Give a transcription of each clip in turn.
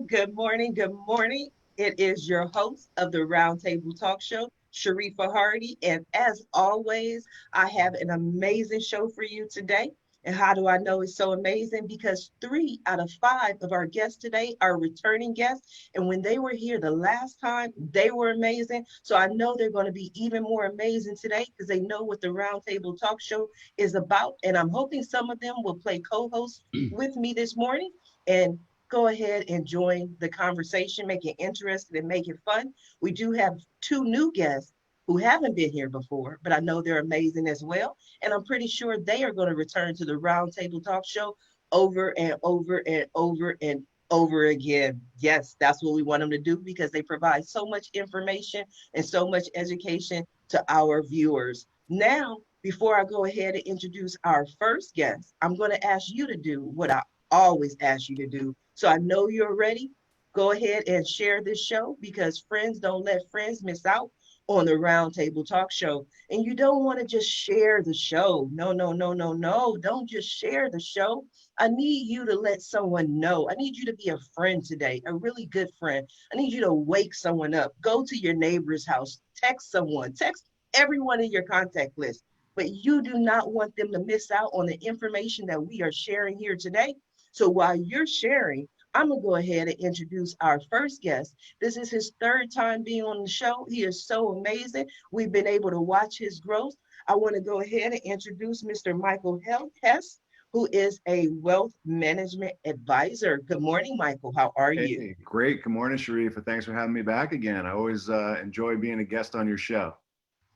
Good morning, good morning. It is your host of the Roundtable Talk Show, Sharifa Hardy. And as always, I have an amazing show for you today. And how do I know it's so amazing? Because 3 out of 5 of our guests today are returning guests. And when they were here the last time, they were amazing. So I know they're going to be even more amazing today because they know what the Roundtable Talk Show is about. And I'm hoping some of them will play co-host with me this morning. And go ahead and join the conversation, make it interesting and make it fun. We do have 2 new guests who haven't been here before, but I know they're amazing as well. And I'm pretty sure they are going to return to the Roundtable Talk Show over and over and over and over again. Yes, that's what we want them to do because they provide so much information and so much education to our viewers. Now, before I go ahead and introduce our first guest, I'm going to ask you to do what I always ask you to do. So I know you're ready. Go ahead and share this show because friends don't let friends miss out on the Roundtable Talk Show. And you don't want to just share the show. No, no, no, no, no. Don't just share the show. I need you to let someone know. I need you to be a friend today, a really good friend. I need you to wake someone up. Go to your neighbor's house. Text someone. Text everyone in your contact list. But you do not want them to miss out on the information that we are sharing here today. So while you're sharing, I'm going to go ahead and introduce our first guest. This is his 3rd time being on the show. He is so amazing. We've been able to watch his growth. I want to go ahead and introduce Mr. Michael Hess, who is a wealth management advisor. Good morning, Michael. How are you? Hey, great. Good morning, Sharifa. Thanks for having me back again. I always enjoy being a guest on your show.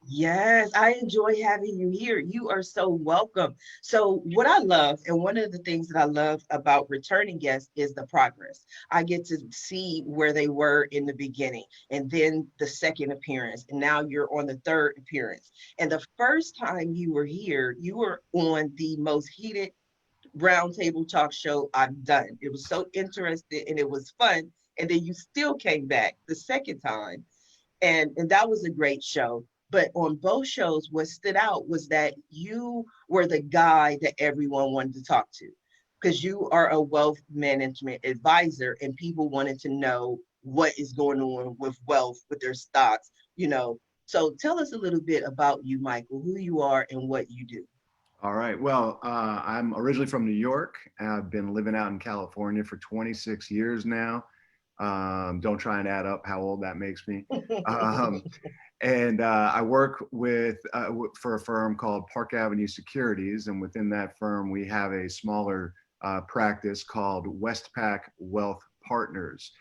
Yes, I enjoy having you here. You are so welcome. So what I love, and one of the things that I love about returning guests is the progress. I get to see where they were in the beginning and then the second appearance. And now you're on the 3rd appearance. And the first time you were here, you were on the most heated roundtable talk show I've done. It was so interesting and it was fun. And then you still came back the second time and that was a great show. But on both shows, what stood out was that you were the guy that everyone wanted to talk to because you are a wealth management advisor and people wanted to know what is going on with wealth, with their stocks. So tell us a little bit about you, Michael, who you are and what you do. All right. Well, I'm originally from New York. I've been living out in California for 26 years now. Don't try and add up how old that makes me. Um, and I work for a firm called Park Avenue Securities. And within that firm, we have a smaller practice called Westpac Wealth Partners,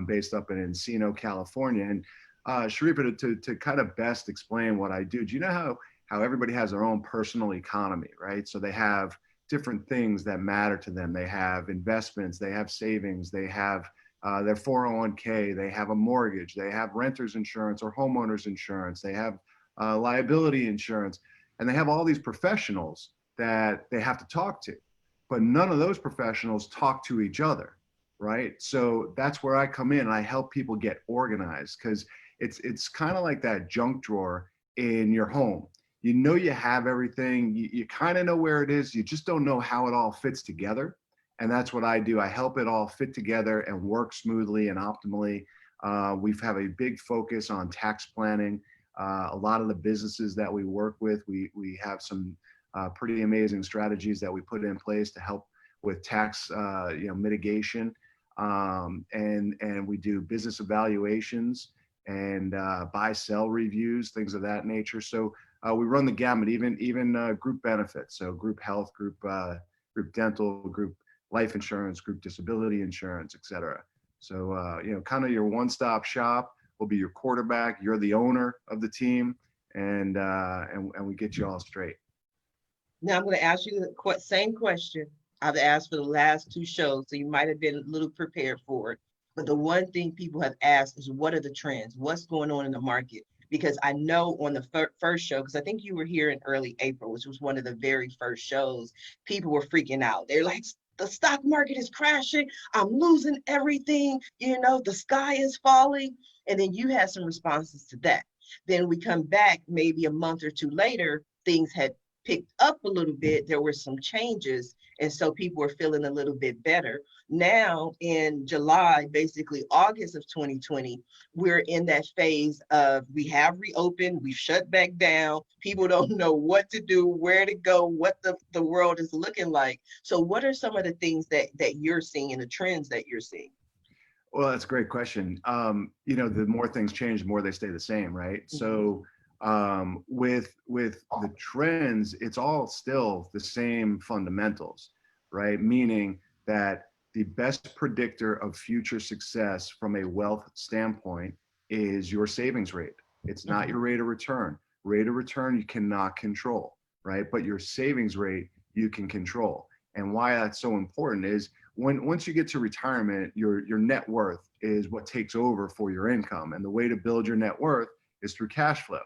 based up in Encino, California. And Sharifa, to kind of best explain what I do you know how everybody has their own personal economy, right? So they have different things that matter to them. They have investments, they have savings, they have their 401k, they have a mortgage, they have renter's insurance or homeowner's insurance, they have liability insurance, and they have all these professionals that they have to talk to. But none of those professionals talk to each other, right? So that's where I come in and I help people get organized because it's kind of like that junk drawer in your home. You know you have everything, you kind of know where it is, you just don't know how it all fits together. And that's what I do. I help it all fit together and work smoothly and optimally. We have a big focus on tax planning. A lot of the businesses that we work with, we have some pretty amazing strategies that we put in place to help with tax mitigation. And we do business evaluations and buy-sell reviews, things of that nature. So we run the gamut, even group benefits, so group health, group dental, group life insurance, group disability insurance, et cetera. So kind of your one-stop shop. We'll be your quarterback. You're the owner of the team, and we get you all straight. Now I'm going to ask you the same question I've asked for the last 2 shows, so you might have been a little prepared for it. But the one thing people have asked is, what are the trends? What's going on in the market? because I know on the first show, because I think you were here in early April, which was one of the very first shows, people were freaking out. They're like, the stock market is crashing. I'm losing everything. The sky is falling. And then you had some responses to that. Then we come back maybe a month or two later, things had picked up a little bit. There were some changes. And so people were feeling a little bit better. Now in July, basically August of 2020, we're in that phase of we have reopened, we've shut back down. People don't know what to do, where to go, what the world is looking like. So what are some of the things that you're seeing and the trends that you're seeing? Well, that's a great question. The more things change, the more they stay the same, right? Mhm. So with the trends, it's all still the same fundamentals, right? Meaning that the best predictor of future success from a wealth standpoint is your savings rate. It's not your rate of return. Rate of return you cannot control, right? But your savings rate you can control. And why that's so important is once you get to retirement, your net worth is what takes over for your income. And the way to build your net worth is through cash flow.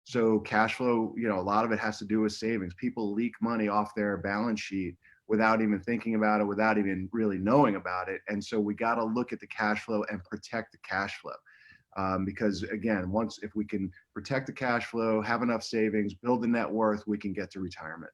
So cash flow, a lot of it has to do with savings. People leak money off their balance sheet without even thinking about it, without even really knowing about it. And so we got to look at the cash flow and protect the cash flow. Because again, if we can protect the cash flow, have enough savings, build the net worth, we can get to retirement.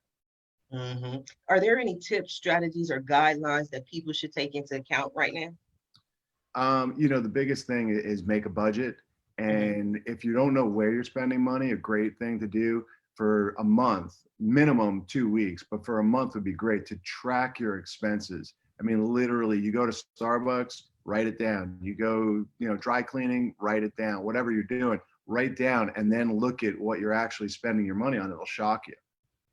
Mm-hmm. Are there any tips, strategies, or guidelines that people should take into account right now? The biggest thing is make a budget. And if you don't know where you're spending money, a great thing to do for a month, minimum 2 weeks, but for a month would be great to track your expenses. I mean, literally, you go to Starbucks, write it down. You go, dry cleaning, write it down. Whatever you're doing, write down, and then look at what you're actually spending your money on. It'll shock you.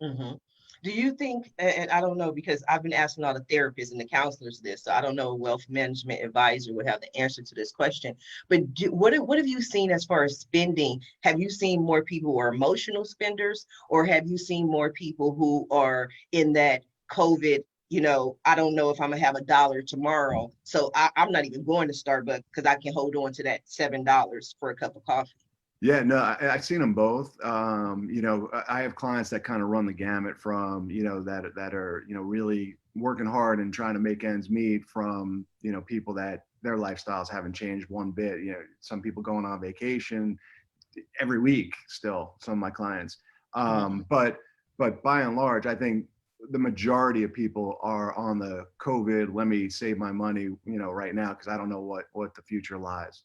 Mm-hmm. Do you think, and I don't know, because I've been asking all the therapists and the counselors this, so I don't know a wealth management advisor would have the answer to this question, but what have you seen as far as spending? Have you seen more people who are emotional spenders, or have you seen more people who are in that COVID, I don't know if I'm gonna have a dollar tomorrow, so I'm not even going to Starbucks because I can hold on to that $7 for a cup of coffee? Yeah, no, I've seen them both. I have clients that kind of run the gamut from, that are, really working hard and trying to make ends meet from, people that their lifestyles haven't changed one bit. Some people going on vacation every week still, some of my clients. But by and large, I think the majority of people are on the COVID, let me save my money, right now, because I don't know what the future lies.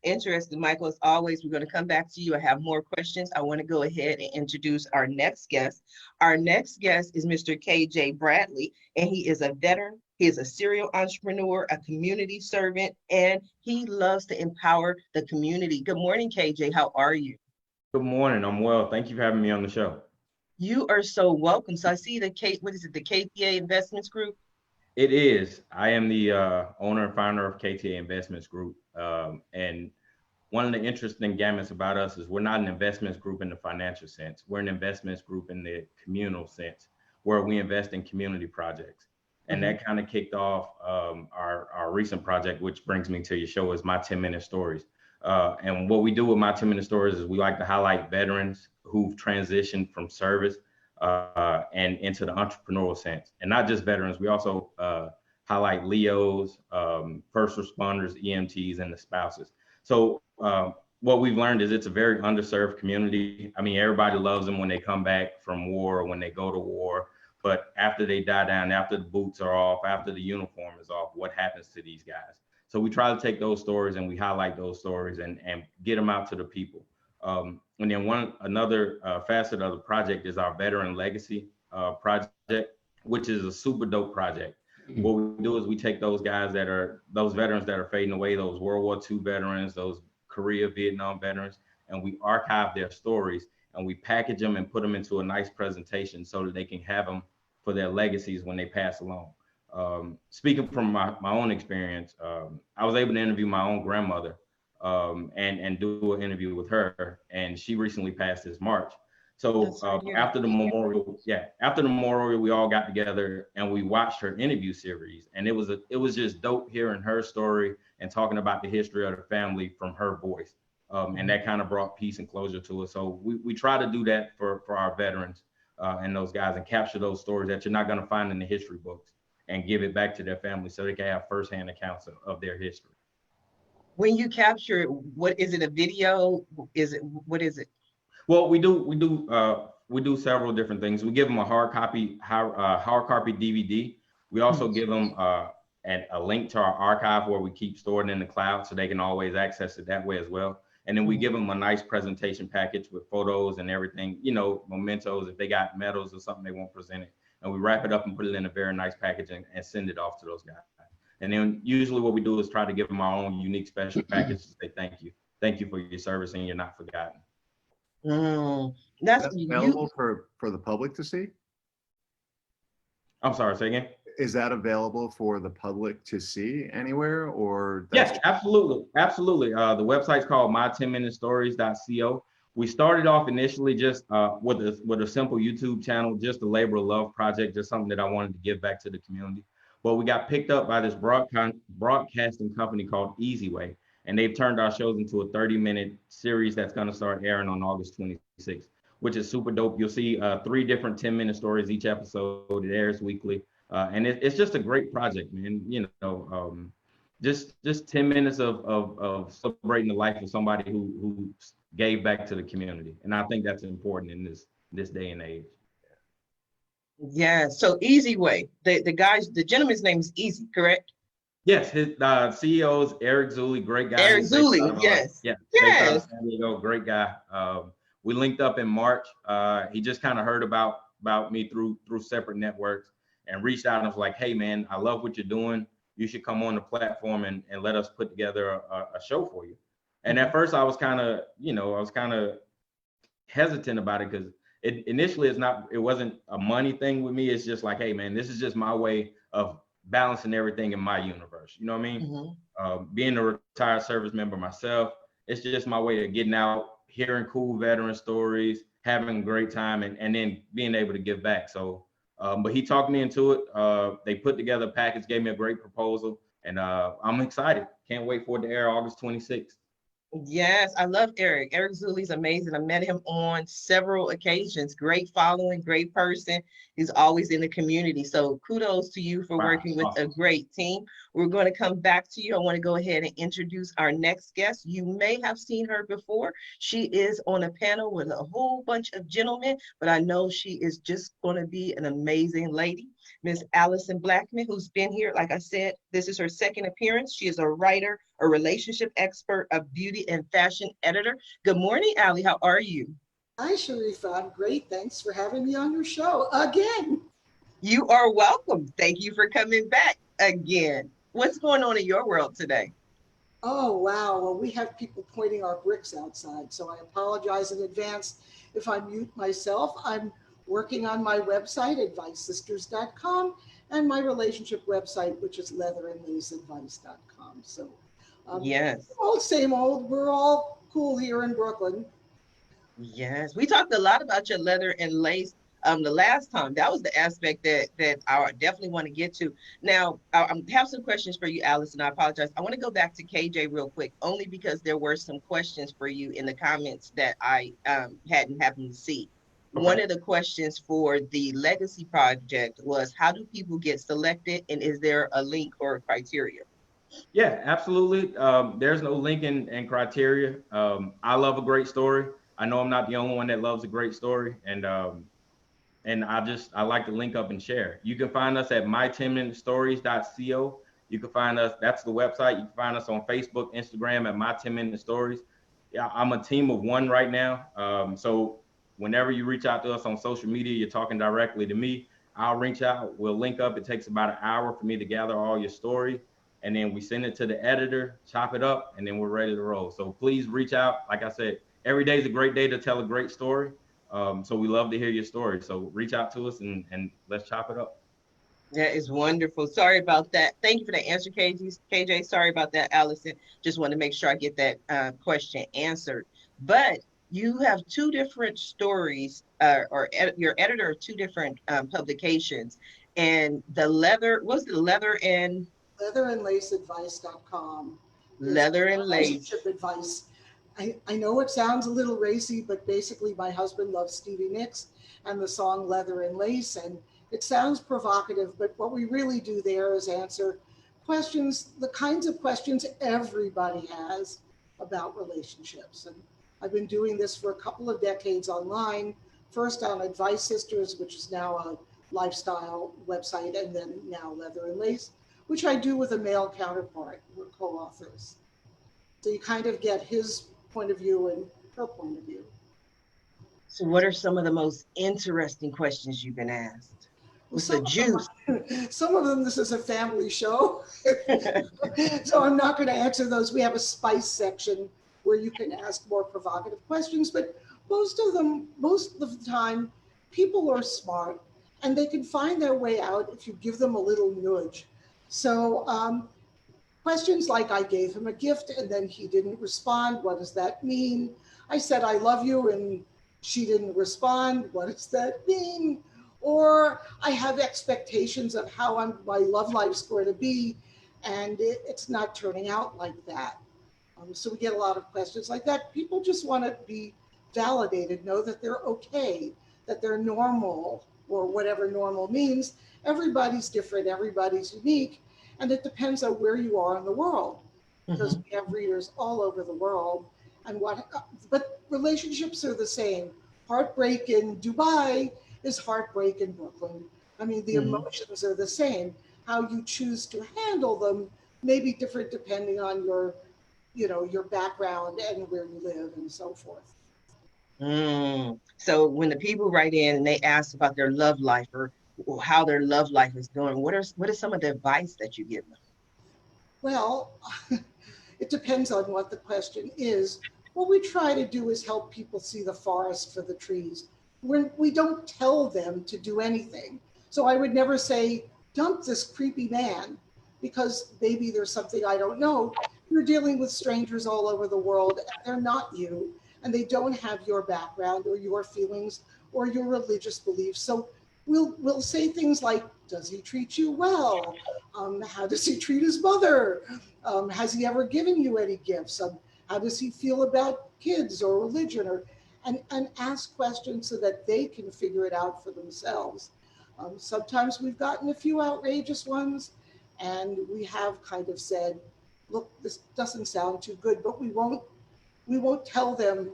Interesting, Michael. As always, we're going to come back to you. I have more questions. I want to go ahead and introduce our next guest. Our next guest is Mr. K.J. Bradley, and he is a veteran. He is a serial entrepreneur, a community servant, and he loves to empower the community. Good morning, K.J. How are you? Good morning. I'm well. Thank you for having me on the show. You are so welcome. So I see the the KTA Investments Group? It is. I am the owner and founder of KTA Investments Group. And one of the interesting gamuts about us is we're not an investments group in the financial sense. We're an investments group in the communal sense, where we invest in community projects. And that kind of kicked off our recent project, which brings me to your show, is My 10-Minute Stories. And what we do with My 10-Minute Stories is we like to highlight veterans who've transitioned from service and into the entrepreneurial sense. And not just veterans, we also highlight LEOs, first responders, EMTs, and the spouses. So what we've learned is it's a very underserved community. I mean, everybody loves them when they come back from war or when they go to war. But after they die down, after the boots are off, after the uniform is off, what happens to these guys? So we try to take those stories and we highlight those stories and get them out to the people. And then another facet of the project is our Veteran Legacy project, which is a super dope project. What we do is we take those veterans that are fading away, those World War II veterans, those Korea, Vietnam veterans, and we archive their stories and we package them and put them into a nice presentation so that they can have them for their legacies when they pass along. Speaking from my own experience, I was able to interview my own grandmother and do an interview with her, and she recently passed this March. So after the memorial, we all got together and we watched her interview series, and it was just dope hearing her story and talking about the history of the family from her voice. And that kind of brought peace and closure to us. So we try to do that for our veterans and those guys, and capture those stories that you're not going to find in the history books, and give it back to their family so they can have firsthand accounts of their history. When you capture it, what is it, a video? What is it? Well, we do several different things. We give them a hard copy DVD. We also give them a link to our archive where we keep stored in the cloud, so they can always access it that way as well. And then we give them a nice presentation package with photos and everything, mementos, if they got medals or something they want presented. And we wrap it up and put it in a very nice package and send it off to those guys. And then usually what we do is try to give them our own unique special package to say thank you. Thank you for your service, and you're not forgotten. That's available for the public to see? I'm sorry, say again? Is that available for the public to see anywhere, or? Yes, absolutely. Absolutely. The website's called my10minutestories.co. We started off initially just with a simple YouTube channel, just a labor of love project, just something that I wanted to give back to the community. But we got picked up by this broadcasting company called Easy Way, and they've turned our shows into a 30-minute series that's going to start airing on August 26th, which is super dope. You'll see 3 different 10-minute stories each episode. It airs weekly. And it's just a great project, man. Just 10 minutes of celebrating the life of somebody who gave back to the community. And I think that's important in this day and age. Yeah. So Easy Way, the gentleman's name is Easy, correct? Yes, his CEO is Eric Zuley, great guy. Eric Zuley, yes. Yeah, yes. San Diego, great guy. We linked up in March. He just kind of heard about me through separate networks, and reached out and was like, hey man, I love what you're doing. You should come on the platform and let us put together a show for you. And at first I was kind of hesitant about it, because initially it wasn't a money thing with me. It's just like, hey man, this is just my way of balancing everything in my universe. You know what I mean? Being a retired service member myself, it's just my way of getting out, hearing cool veteran stories, having a great time, and then being able to give back. So but he talked me into it. They put together a package, gave me a great proposal, and I'm excited. Can't wait for it to air August 26th. Yes, I love Eric. Eric Zuley's amazing. I met him on several occasions. Great following, great person. He's always in the community. So kudos to you for working with a great team. We're going to come back to you. I want to go ahead and introduce our next guest. You may have seen her before. She is on a panel with a whole bunch of gentlemen, but I know she is just going to be an amazing lady. Miss Allison Blackman, who's been here, like I said, this is her second appearance. She is a writer, a relationship expert, a beauty and fashion editor. Good morning, Allie. How are you? Hi, Sharifa. I'm great. Thanks for having me on your show again. You are welcome. Thank you for coming back again. What's going on in your world today? Oh, wow. Well, we have people pointing our bricks outside, so I apologize in advance if I mute myself. I'm working on my website, advicesisters.com, and my relationship website, which is leatherandlaceadvice.com. So, yes, same old. We're all cool here in Brooklyn. Yes, we talked a lot about your leather and lace the last time. That was the aspect that I definitely want to get to. Now, I have some questions for you, Allison. I apologize. I want to go back to KJ real quick, only because there were some questions for you in the comments that I hadn't happened to see. Okay. One of the questions for the Legacy Project was, how do people get selected, and is there a link or a criteria? Yeah, absolutely. There's no link and criteria. I love a great story. I know I'm not the only one that loves a great story, and I like to link up and share. You can find us at my10minutestories.co. You can find us, that's the website. You can find us on Facebook, Instagram at my10minutestories. Yeah, I'm a team of one right now. So whenever you reach out to us on social media, you're talking directly to me. I'll reach out, we'll link up. It takes about an hour for me to gather all your story, and then we send it to the editor, chop it up, and then we're ready to roll. So please reach out. Like I said, every day is a great day to tell a great story. So we love to hear your story. So reach out to us and let's chop it up. That is wonderful. Sorry about that. Thank you for the answer, KJ. Sorry about that, Allison. Just want to make sure I get that question answered. But you have two different stories, you're editor of two different publications. And the leather, what's the leather and? Leatherandlaceadvice.com. Leather and lace. Relationship advice. I know it sounds a little racy, but basically my husband loves Stevie Nicks and the song Leather and Lace. And it sounds provocative, but what we really do there is answer questions, the kinds of questions everybody has about relationships. And I've been doing this for a couple of decades online, first on Advice Sisters, which is now a lifestyle website, and then now Leather and Lace, which I do with a male counterpart. We're co-authors. So you kind of get his point of view and her point of view. So what are some of the most interesting questions you've been asked? Well, What's the juice? some of them, this is a family show, so I'm not going to answer those. We have a spice section where you can ask more provocative questions, but most of the time, people are smart and they can find their way out if you give them a little nudge. So questions like, I gave him a gift and then he didn't respond. What does that mean? I said, I love you, and she didn't respond. What does that mean? Or I have expectations of how my love life's going to be, and it's not turning out like that. So we get a lot of questions like that. People just want to be validated, know that they're okay, that they're normal, or whatever normal means. Everybody's different, everybody's unique, and it depends on where you are in the world, because we have readers all over the world. But relationships are the same. Heartbreak in Dubai is heartbreak in Brooklyn. I mean, the emotions are the same. How you choose to handle them may be different depending on your background and where you live and so forth. So when the people write in and they ask about their love life or how their love life is going, what is some of the advice that you give them? Well, it depends on what the question is. What we try to do is help people see the forest for the trees. We don't tell them to do anything. So I would never say, dump this creepy man, because maybe there's something I don't know. You're dealing with strangers all over the world, and they're not you, and they don't have your background or your feelings or your religious beliefs. So we'll say things like, does he treat you well? How does he treat his mother? Has he ever given you any gifts? How does he feel about kids or religion? And ask questions so that they can figure it out for themselves. Sometimes we've gotten a few outrageous ones, and we have kind of said, look, this doesn't sound too good, but we won't tell them,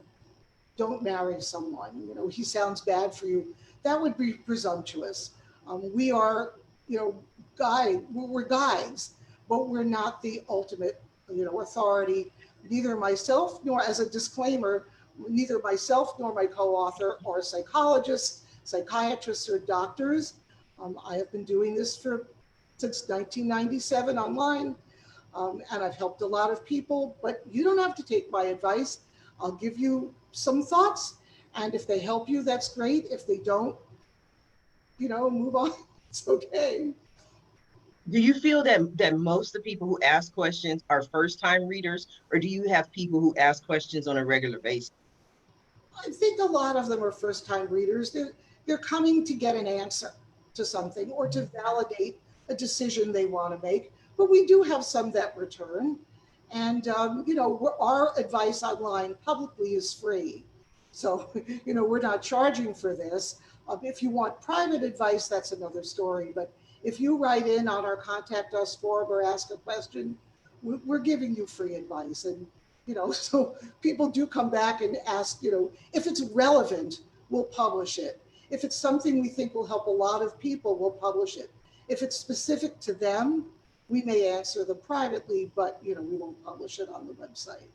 don't marry someone, he sounds bad for you. That would be presumptuous. We are, we're guides, but we're not the ultimate, authority. Neither myself, nor, as a disclaimer, neither myself nor my co-author are psychologists, psychiatrists, or doctors. I have been doing this since 1997 online, and I've helped a lot of people, but you don't have to take my advice. I'll give you some thoughts, and if they help you, that's great. If they don't, move on. It's okay. Do you feel that most of the people who ask questions are first-time readers, or do you have people who ask questions on a regular basis? I think a lot of them are first-time readers. They're coming to get an answer to something or to validate a decision they want to make. But we do have some that return. And, our advice online publicly is free. So, we're not charging for this. If you want private advice, that's another story. But if you write in on our Contact Us form or ask a question, we're giving you free advice. And, so people do come back and ask, if it's relevant, we'll publish it. If it's something we think will help a lot of people, we'll publish it. If it's specific to them, we may answer them privately, but we won't publish it on the website.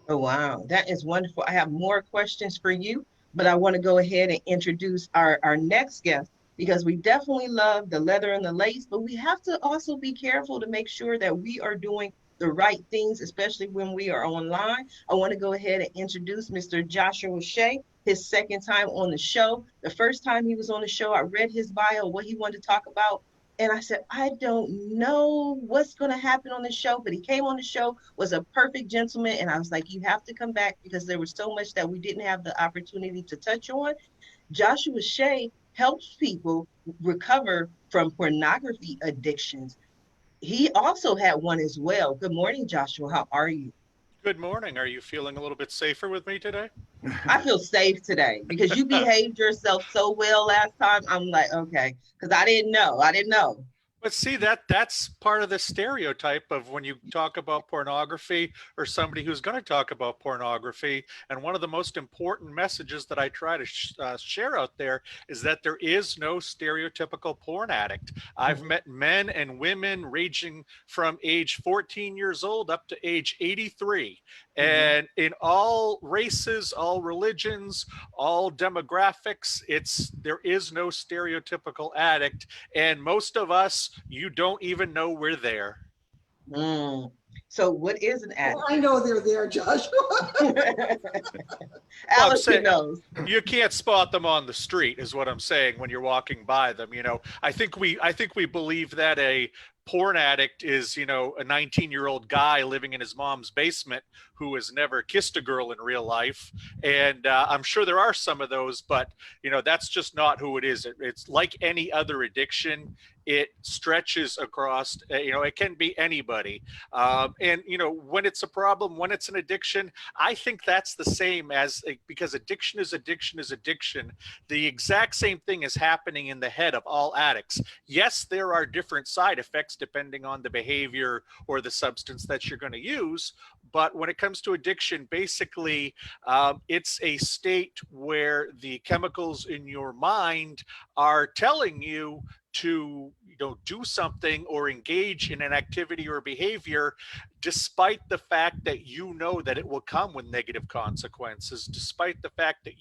Oh, wow. That is wonderful. I have more questions for you, but I want to go ahead and introduce our next guest, because we definitely love the leather and the lace, but we have to also be careful to make sure that we are doing the right things, especially when we are online. I want to go ahead and introduce Mr. Joshua Shea, his second time on the show. The first time he was on the show, I read his bio, what he wanted to talk about. And I said, I don't know what's going to happen on the show, but he came on the show, was a perfect gentleman. And I was like, you have to come back, because there was so much that we didn't have the opportunity to touch on. Joshua Shea helps people recover from pornography addictions. He also had one as well. Good morning, Joshua. How are you? Good morning. Are you feeling a little bit safer with me today? I feel safe today because you behaved yourself so well last time. I'm like, okay, because I didn't know. I didn't know. But see, that's part of the stereotype of when you talk about pornography or somebody who's going to talk about pornography. And one of the most important messages that I try to share out there is that there is no stereotypical porn addict. I've Mhm. met men and women ranging from age 14 years old up to age 83. Mhm. And in all races, all religions, all demographics, there is no stereotypical addict, and most of us, you don't even know we're there. Mm. So, what is an Well, addict? I know they're there, Josh. Well, I'm Allison saying knows. you can't spot them on the street, is what I'm saying, when you're walking by them. I think we believe that a porn addict is, a 19-year-old guy living in his mom's basement who has never kissed a girl in real life. And I'm sure there are some of those, but that's just not who it is. It's like any other addiction. It stretches across, it can be anybody. And when it's a problem, when it's an addiction, I think that's the same as, because addiction is addiction is addiction. The exact same thing is happening in the head of all addicts. Yes, there are different side effects depending on the behavior or the substance that you're going to use. But when it comes to addiction, basically, it's a state where the chemicals in your mind are telling you to do something or engage in an activity or behavior, despite the fact that that it will come with negative consequences, despite the fact that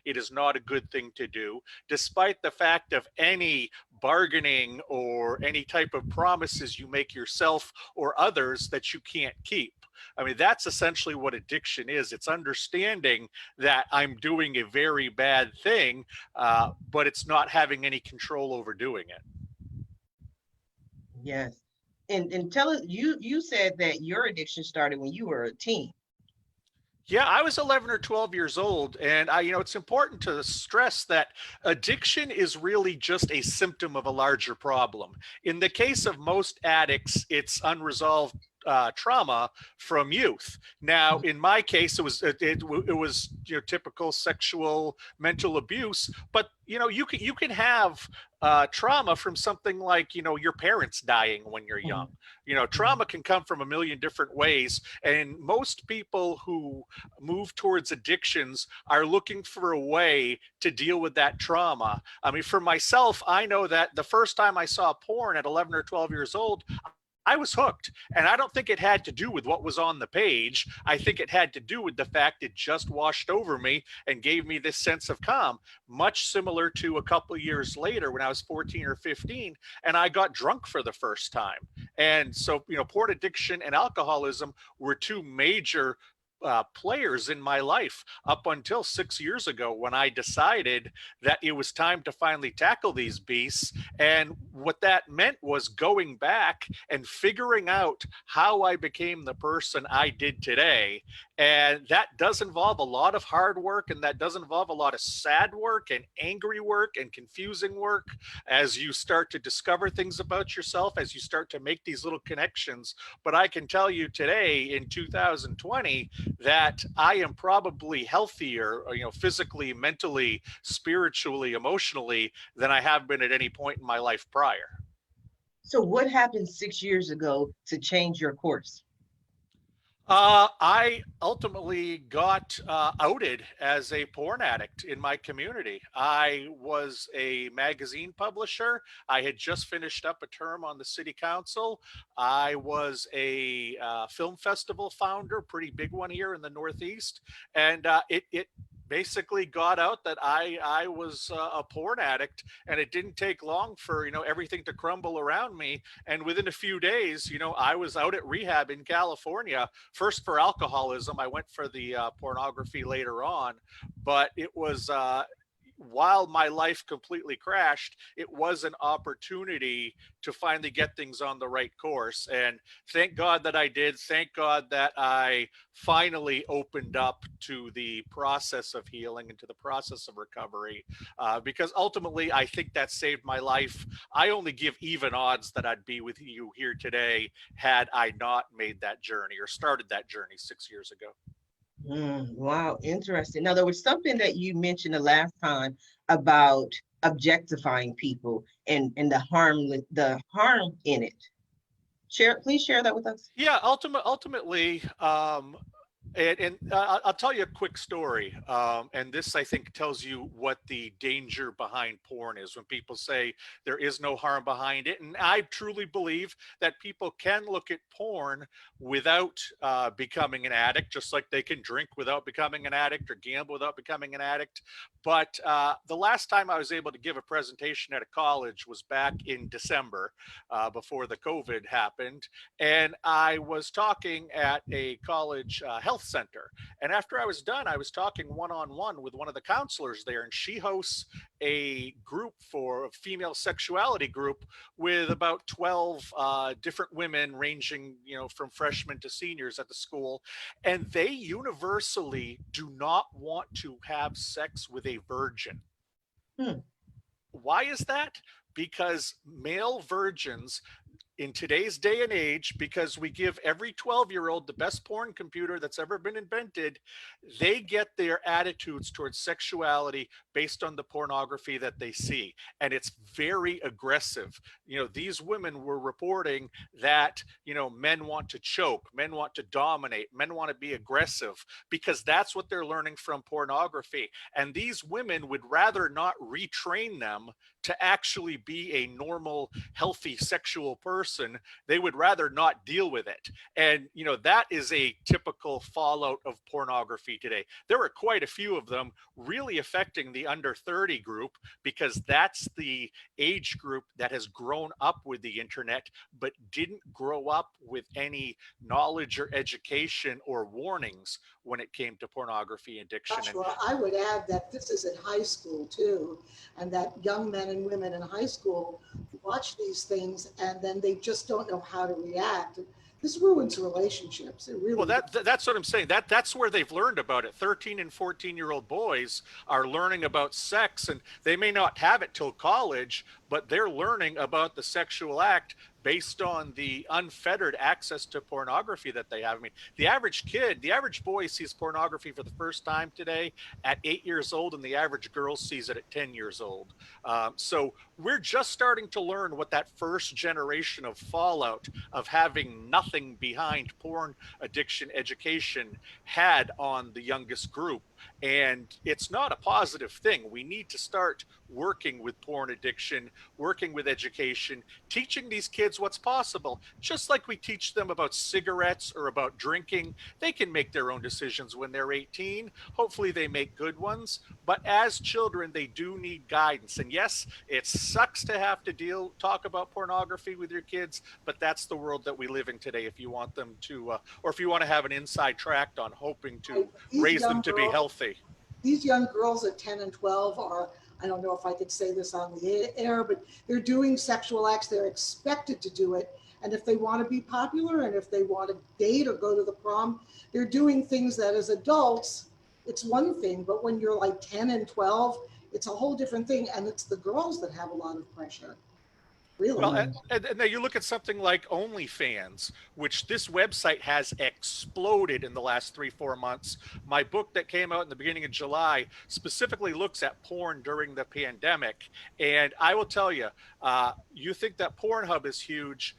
it is not a good thing to do, despite the fact of any bargaining or any type of promises you make yourself or others that you can't keep. I mean, that's essentially what addiction is. It's understanding that I'm doing a very bad thing, but it's not having any control over doing it. Yes. And tell us, you said that your addiction started when you were a teen. Yeah, I was 11 or 12 years old. And it's important to stress that addiction is really just a symptom of a larger problem. In the case of most addicts, it's unresolved trauma from youth. Now, in my case, it was typical sexual mental abuse, but you can have trauma from something like your parents dying when you're young. Mhm. Trauma can come from a million different ways, and most people who move towards addictions are looking for a way to deal with that trauma. I mean, for myself, I know that the first time I saw porn at 11 or 12 years old, I was hooked. And I don't think it had to do with what was on the page. I think it had to do with the fact it just washed over me and gave me this sense of calm, much similar to a couple of years later when I was 14 or 15 and I got drunk for the first time. And so, porn addiction and alcoholism were two major players in my life up until 6 years ago, when I decided that it was time to finally tackle these beasts. And what that meant was going back and figuring out how I became the person I did today. And that does involve a lot of hard work, and that does involve a lot of sad work and angry work and confusing work as you start to discover things about yourself, as you start to make these little connections. But I can tell you today in 2020 that I am probably healthier, physically, mentally, spiritually, emotionally, than I have been at any point in my life prior. So, what happened 6 years ago to change your course? I ultimately got outed as a porn addict in my community. I was a magazine publisher. I had just finished up a term on the city council. I was a film festival founder, pretty big one here in the Northeast, and it basically got out that I was a porn addict, and it didn't take long for everything to crumble around me. And within a few days, I was out at rehab in California, first for alcoholism. I went for the pornography later on, but it was while my life completely crashed, it was an opportunity to finally get things on the right course. And thank God that I did. Thank God that I finally opened up to the process of healing and to the process of recovery, because ultimately I think that saved my life. I only give even odds that I'd be with you here today had I not made that journey or started that journey 6 years ago. Wow, interesting. Now, there was something that you mentioned the last time about objectifying people and the harm in it. Please share that with us. Yeah, ultimately, I'll tell you a quick story. And this, I think, tells you what the danger behind porn is when people say there is no harm behind it. And I truly believe that people can look at porn without becoming an addict, just like they can drink without becoming an addict or gamble without becoming an addict. But the last time I was able to give a presentation at a college was back in December, before the COVID happened. And I was talking at a college health center. And after I was done, I was talking one-on-one with one of the counselors there, and she hosts a group for a female sexuality group with about 12 different women ranging, from freshmen to seniors at the school. And they universally do not want to have sex with a virgin. Hmm. Why is that? Because male virgins in today's day and age, because we give every 12-year-old the best porn computer that's ever been invented, they get their attitudes towards sexuality based on the pornography that they see. And it's very aggressive. These women were reporting that, men want to choke, men want to dominate, men want to be aggressive, because that's what they're learning from pornography. And these women would rather not retrain them to actually be a normal, healthy sexual person. They would rather not deal with it. And, that is a typical fallout of pornography today. There are quite a few of them really affecting the under 30 group, because that's the age group that has grown up with the internet, but didn't grow up with any knowledge or education or warnings when it came to pornography addiction. Joshua, I would add that this is in high school too, and that young men and women in high school watch these things and then they just don't know how to react. This ruins relationships. It really. Well, that's what I'm saying. That's where they've learned about it. 13 and 14-year-old boys are learning about sex, and they may not have it till college, but they're learning about the sexual act based on the unfettered access to pornography that they have. I mean, the average boy sees pornography for the first time today at 8 years old, and the average girl sees it at 10 years old. So we're just starting to learn what that first generation of fallout of having nothing behind porn addiction education had on the youngest group. And it's not a positive thing. We need to start working with porn addiction, working with education, teaching these kids what's possible. Just like we teach them about cigarettes or about drinking, they can make their own decisions when they're 18. Hopefully they make good ones. But as children, they do need guidance. And yes, it sucks to have to talk about pornography with your kids, but that's the world that we live in today. If you want them to, or if you want to have an inside track on hoping to raise them to be healthy. These young girls at 10 and 12 are, I don't know if I could say this on the air, but they're doing sexual acts. They're expected to do it. And if they want to be popular and if they want to date or go to the prom, they're doing things that as adults, it's one thing. But when you're like 10 and 12, it's a whole different thing. And it's the girls that have a lot of pressure. Really? Well, and now you look at something like OnlyFans, which this website has exploded in the last 3-4 months. My book that came out in the beginning of July specifically looks at porn during the pandemic. And I will tell you, you think that Pornhub is huge.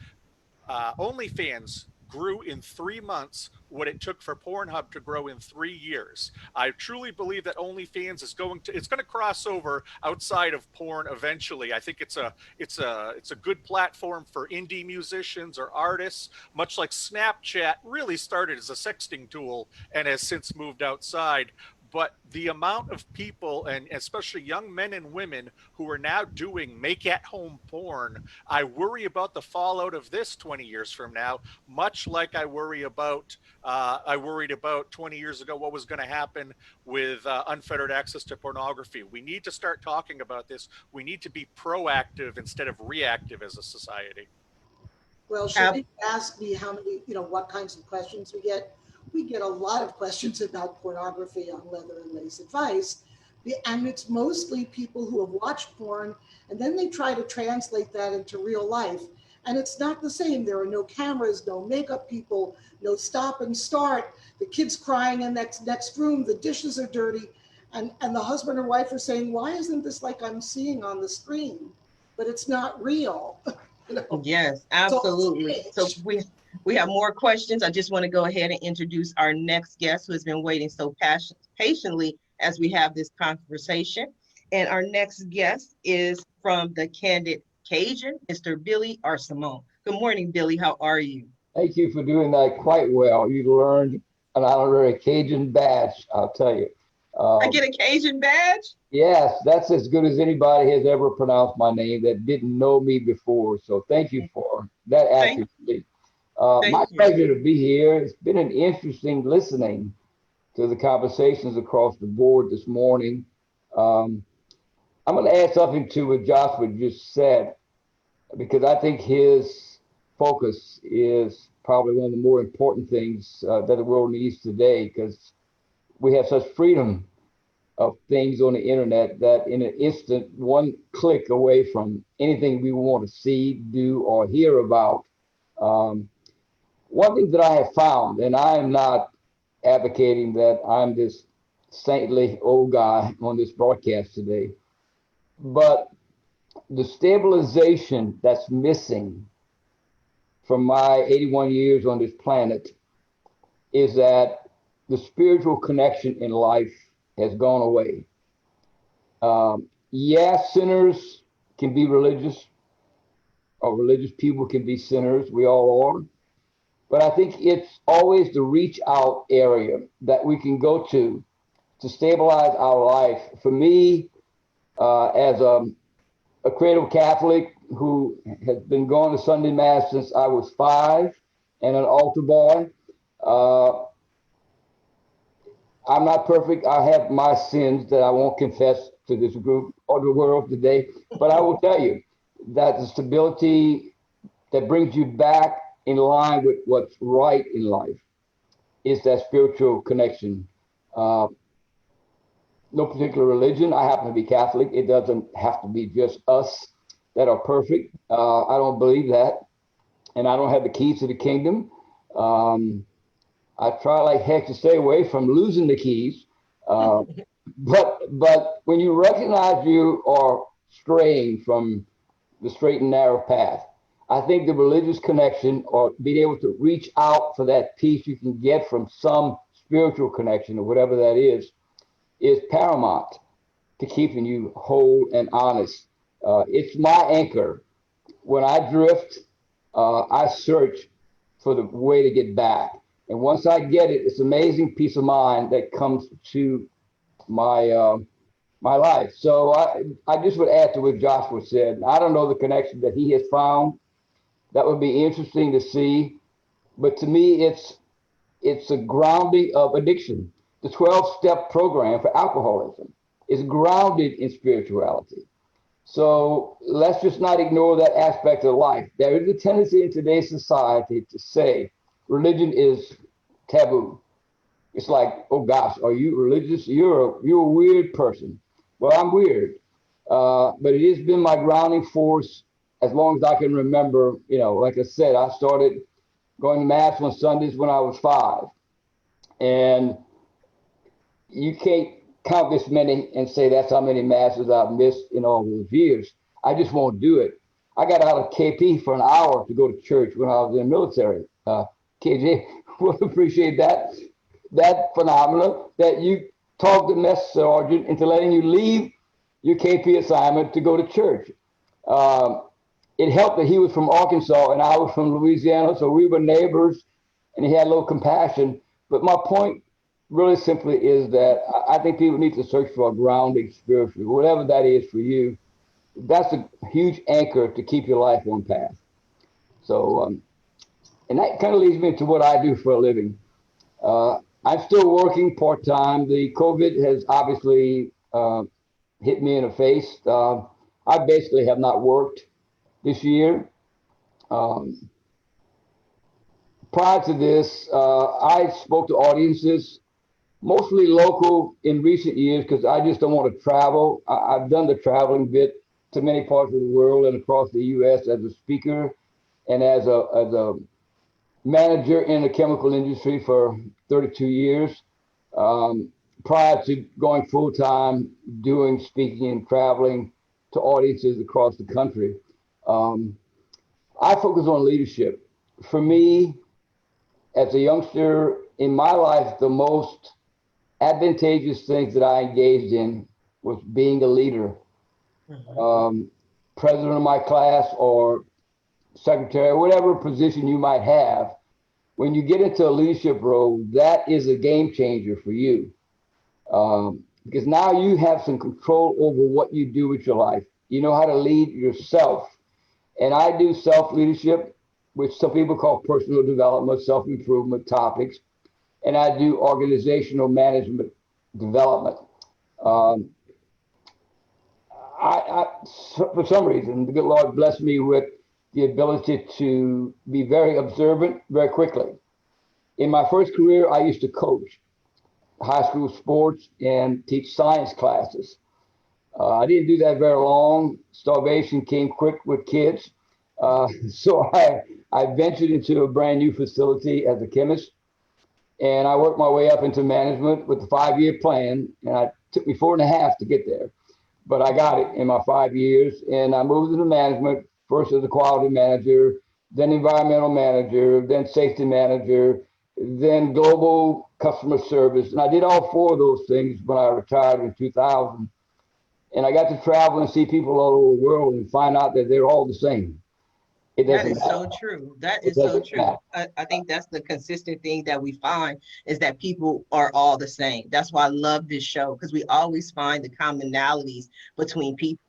OnlyFans grew in 3 months what it took for Pornhub to grow in 3 years. I truly believe that OnlyFans is going to cross over outside of porn eventually. I think it's a good platform for indie musicians or artists, much like Snapchat really started as a sexting tool and has since moved outside. but the amount of people, and especially young men and women, who are now doing make-at-home porn, I worry about the fallout of this 20 years from now, much like I worried about 20 years ago what was going to happen with unfettered access to pornography. We need to start talking about this. We need to be proactive instead of reactive as a society. Well, Sharif asked me how many, what kinds of questions we get. We get a lot of questions about pornography on Leather and Lace Advice. And it's mostly people who have watched porn and then they try to translate that into real life. And it's not the same. There are no cameras, no makeup people, no stop and start. The kid's crying in next room, the dishes are dirty. And the husband or wife are saying, why isn't this like I'm seeing on the screen? But it's not real. Yes, absolutely. So we have more questions. I just want to go ahead and introduce our next guest who has been waiting so patiently as we have this conversation. And our next guest is from the Candid Cajun, Mr. Billy Arcement. Good morning, Billy. How are you? Thank you for doing that quite well. You learned an honorary Cajun badge, I'll tell you. I get a Cajun badge? Yes, that's as good as anybody has ever pronounced my name that didn't know me before. So thank you for that accuracy. My pleasure to be here. It's been an interesting listening to the conversations across the board this morning. I'm going to add something to what Joshua just said, because I think his focus is probably one of the more important things that the world needs today, because we have such freedom of things on the internet that in an instant, one click away from anything we want to see, do, or hear about. One thing that I have found, and I am not advocating that I'm this saintly old guy on this broadcast today, but the stabilization that's missing from my 81 years on this planet is that the spiritual connection in life has gone away. Sinners can be religious, or religious people can be sinners. We all are. But I think it's always the reach out area that we can go to stabilize our life. For me, as a cradle Catholic who has been going to Sunday Mass since I was 5 and an altar boy, I'm not perfect. I have my sins that I won't confess to this group or the world today. But I will tell you that the stability that brings you back in line with what's right in life is that spiritual connection. No particular religion. I happen to be Catholic. It doesn't have to be just us that are perfect. I don't believe that. And I don't have the keys to the kingdom. I try like heck to stay away from losing the keys. But when you recognize you are straying from the straight and narrow path, I think the religious connection or being able to reach out for that peace you can get from some spiritual connection or whatever that is paramount to keeping you whole and honest. It's my anchor. When I drift, I search for the way to get back. And once I get it, it's amazing peace of mind that comes to my my life. So I just would add to what Joshua said. I don't know the connection that he has found. That would be interesting to see. But to me, it's a grounding of addiction. The 12-step program for alcoholism is grounded in spirituality. So let's just not ignore that aspect of life. There is a tendency in today's society to say religion is taboo. It's like, oh gosh, are you religious? You're a weird person. Well, I'm weird, but it has been my grounding force as long as I can remember. Like I said, I started going to Mass on Sundays when I was 5, and you can't count this many and say that's how many Masses I've missed in all those years. I just won't do it. I got out of KP for an hour to go to church when I was in the military. KJ will appreciate that phenomenon that you talked the mess sergeant into letting you leave your KP assignment to go to church. It helped that he was from Arkansas and I was from Louisiana, so we were neighbors, and he had a little compassion. But my point really simply is that I think people need to search for a grounding spiritually, whatever that is for you. That's a huge anchor to keep your life on path. So, and that kind of leads me to what I do for a living. I'm still working part time. The COVID has obviously hit me in the face. I basically have not worked this year. Um, Prior to this, I spoke to audiences, mostly local in recent years, because I just don't want to travel. I've done the traveling bit to many parts of the world and across the U.S. as a speaker and as a manager in the chemical industry for 32 years. Prior to going full time, doing speaking and traveling to audiences across the country, I focus on leadership. For me, as a youngster in my life, the most advantageous things that I engaged in was being a leader, president of my class or secretary, whatever position you might have. When you get into a leadership role, that is a game changer for you, because now you have some control over what you do with your life. You know how to lead yourself. And I do self leadership, which some people call personal development, self improvement topics. And I do organizational management development. Um, for some reason, the good Lord blessed me with the ability to be very observant very quickly. In my first career, I used to coach high school sports and teach science classes. I didn't do that very long. Starvation came quick with kids. So I ventured into a brand new facility as a chemist, and I worked my way up into management with a 5-year plan. And it took me 4.5 to get there, but I got it in my 5 years. And I moved into management, first as a quality manager, then environmental manager, then safety manager, then global customer service. And I did all 4 of those things when I retired in 2000. And I got to travel and see people all over the world and find out that they're all the same. It That doesn't is matter. so true. That It is so doesn't true. matter. I think that's the consistent thing that we find is that people are all the same. That's why I love this show because we always find the commonalities between people.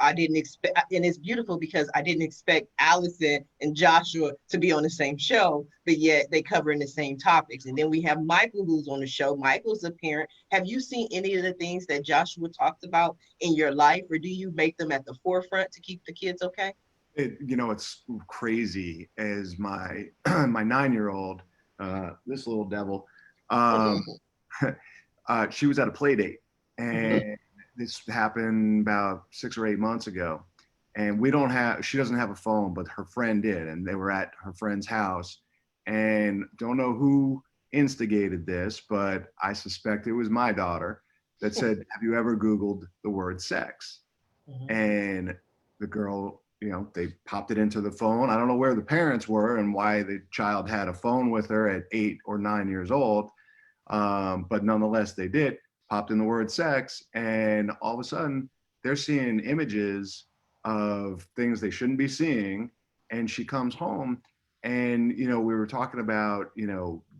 I didn't expect, and it's beautiful because I didn't expect Allison and Joshua to be on the same show, but yet they covering the same topics. And then we have Michael who's on the show. Michael's a parent. Have you seen any of the things that Joshua talked about in your life, or do you make them at the forefront to keep the kids okay? It's crazy as my my 9-year-old, this little devil, she was at a play date, and this happened about 6 or 8 months ago. And she doesn't have a phone, but her friend did, and they were at her friend's house, and don't know who instigated this, but I suspect it was my daughter that said, "Have you ever Googled the word sex?" And the girl, they popped it into the phone. I don't know where the parents were and why the child had a phone with her at 8 or 9 years old. But nonetheless, they did, popped in the word sex. And all of a sudden, they're seeing images of things they shouldn't be seeing. And she comes home and, we were talking about,